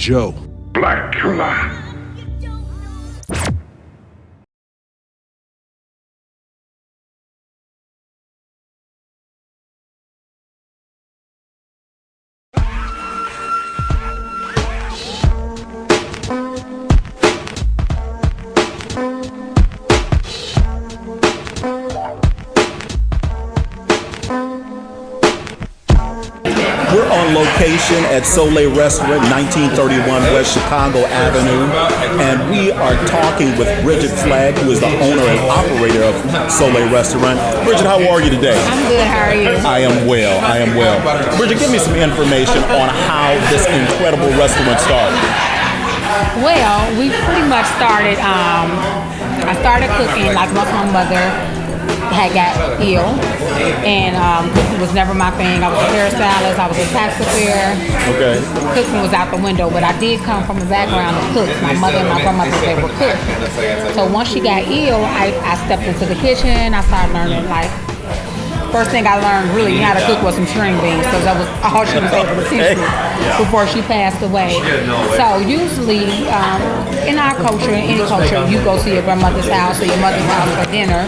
Joe. Blacula. We're on location at Soleil Restaurant, 1931 West Chicago Avenue, and we are talking with Bridgette Flagg, who is the owner and operator of Soleil Restaurant. Bridgette, how are you today? I'm good. How are you? I am well. Bridgette, give me some information on how this incredible restaurant started. Well, we pretty much started, I started cooking like once my mother had got ill, and cooking was never my thing. I was a hairstylist, I was a taxidermist. Okay. Cooking was out the window, but I did come from a background of cooks. My mother and my grandmother, they were cooks. So once she got ill, I stepped into the kitchen. I started learning, like, first thing I learned really how to cook was some string beans, because that was all she was able to teach me before she passed away. So usually in our culture, in any culture, you go to your grandmother's house or your mother's house for dinner.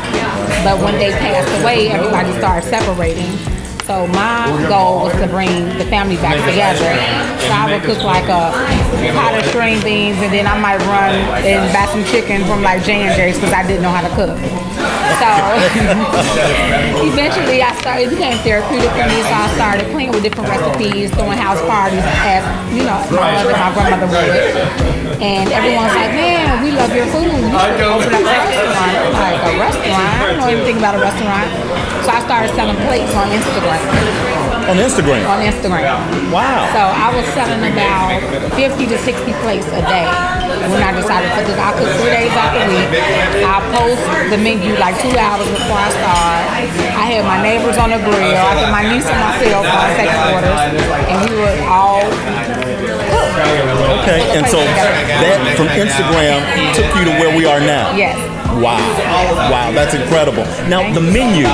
But when they passed away, everybody started separating. So my goal was to bring the family back together. So I would cook like a pot of string beans, and then I might run and buy some chicken from like J&J's because I didn't know how to cook. So eventually it became therapeutic for me, so I started playing with different recipes, throwing house parties as, you know, my mother and my grandmother would. And everyone's like, man, we love your food. You should open up a restaurant. I'm like, a restaurant? I don't know anything about a restaurant. So I started selling plates on Instagram. On Instagram? On Instagram. Wow. So I was selling about 50 to 60 plates a day when I decided to cook. I cook 3 days out the week. I post the menu like 2 hours before I start. I had my neighbors on the grill. I had my niece and myself on second orders. And we would all cook. Okay, and so that from Instagram took you to where we are now? Yes. Wow, that's incredible. Now the menu,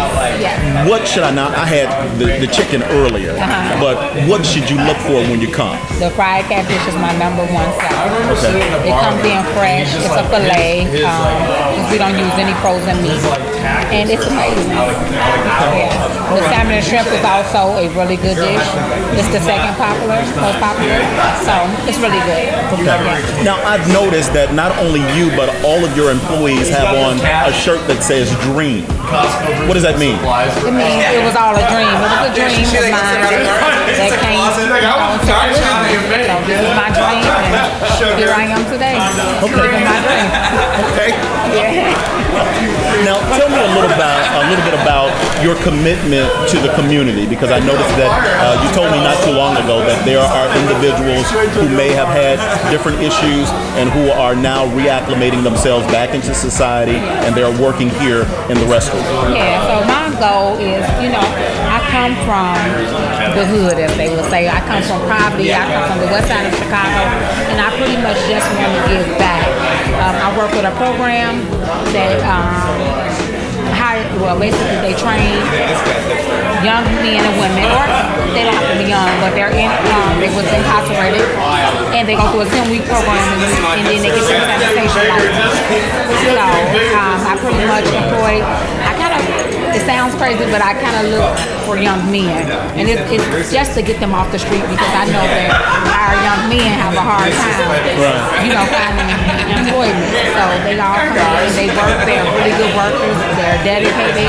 what should I not? I had the chicken earlier, but what should you look for when you come? The fried catfish is my number one seller. Okay. It comes in fresh. It's a filet. Because we don't use any frozen meat, and it's amazing. Yeah. The salmon and shrimp is also a really good dish. It's the second most popular. So it's really good. Okay. Yeah. Now I've noticed that not only you but all of your employees have on a shirt that says "Dream." What does that mean? It means it was all a dream. It was a dream of mine that came to fruition. So this is my dream, and here I am today. Living my dream. Okay. Yeah. Now tell me a little bit about your commitment to the community, because I noticed that you told me not too long ago that there are individuals who may have had different issues and who are now reacclimating themselves back into society, and they are working here in the restaurant. Yeah, so my goal is, you know, I come from the hood, as they would say. I come from poverty. I come from the west side of Chicago, and I pretty much just want to give back. I work with a program that basically they train young men and women, or they don't have to be young, but they was incarcerated, and they go through a 10-week program, and then they get their sanitation license. So I pretty much employ, it sounds crazy, but I kind of look for young men, and it's just to get them off the street, because I know that our young men have a hard time, you know, finding employment. So they all come in and they work. They're really good workers. They're dedicated,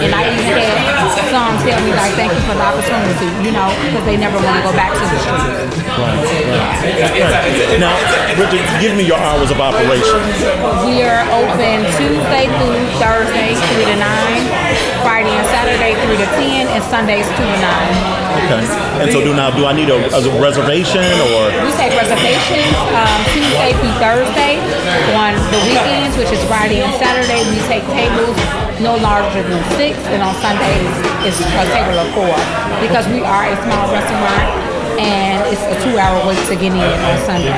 and I even had some tell me like, "Thank you for the opportunity," you know, because they never want to go back to the streets. Now, Bridgette, give me your hours of operation. We are open Tuesday through Thursday 3 to 9, Friday and Saturday 3 to 10, and Sundays 2 to 9. Okay. And so do I need a reservation, or? We take reservations Tuesday through Thursday. On the weekends, which is Friday and Saturday, we take tables no larger than 6, and on Sundays it's a table of 4, because we are a small restaurant and it's a 2-hour wait to get in on Sunday.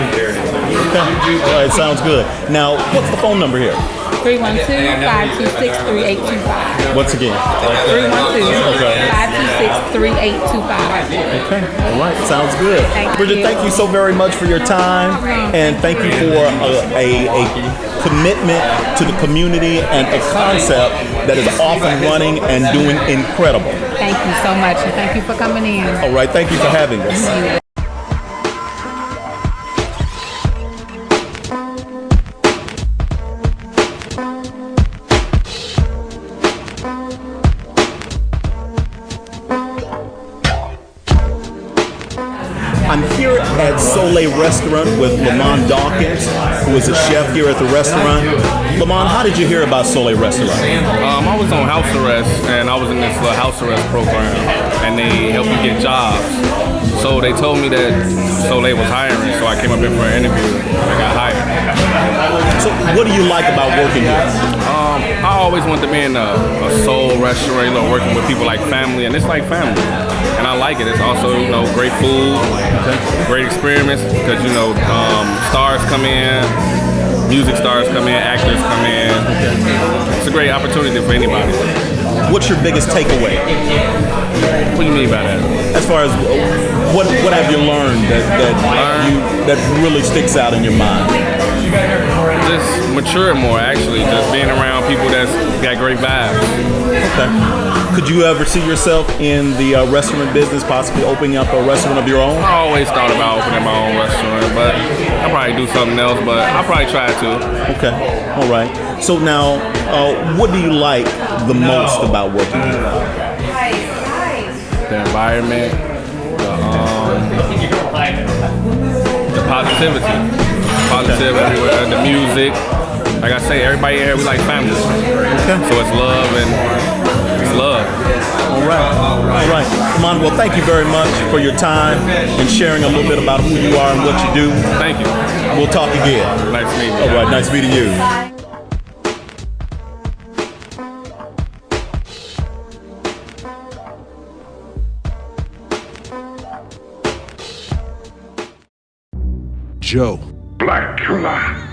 Okay. All right, sounds good. Now, what's the phone number here? 312-526-3825. Once again. 312-526-3825. Okay. All right. Sounds good. Bridgette, thank you so very much for your time, and thank you for a commitment to the community and a concept that is off and running and doing incredible. Thank you so much, and thank you for coming in. All right. Thank you for having us. I'm here at Soleil Restaurant with Lamont Dawkins, who is a chef here at the restaurant. Lamont, how did you hear about Soleil Restaurant? I was on house arrest, and I was in this house arrest program, and they helped me get jobs. So they told me that Soleil was hiring, so I came up here for an interview, and I got hired. So what do you like about working here? I always wanted to be in a soul restaurant, working with people like family, and it's like family. And I like it. It's also, great food, great experiments, because, stars come in, music stars come in, actors come in. It's a great opportunity for anybody. What's your biggest takeaway? What do you mean by that? As far as what have you learned that really sticks out in your mind? Just mature more, actually. Just being around people that's got great vibes. Okay. Could you ever see yourself in the restaurant business, possibly opening up a restaurant of your own? I always thought about opening my own restaurant, but I'll probably do something else, but I'll probably try to. Okay. All right. So now, what do you like the most about working here? The environment, the positivity. Positive everywhere, the music. Like I say, everybody here, we like family. Okay. So it's love and it's love. All right. All right. Lamont, well, thank you very much for your time and sharing a little bit about who you are and what you do. Thank you. We'll talk again. Nice meeting you. All right. Nice meeting you. Joe. Blacula.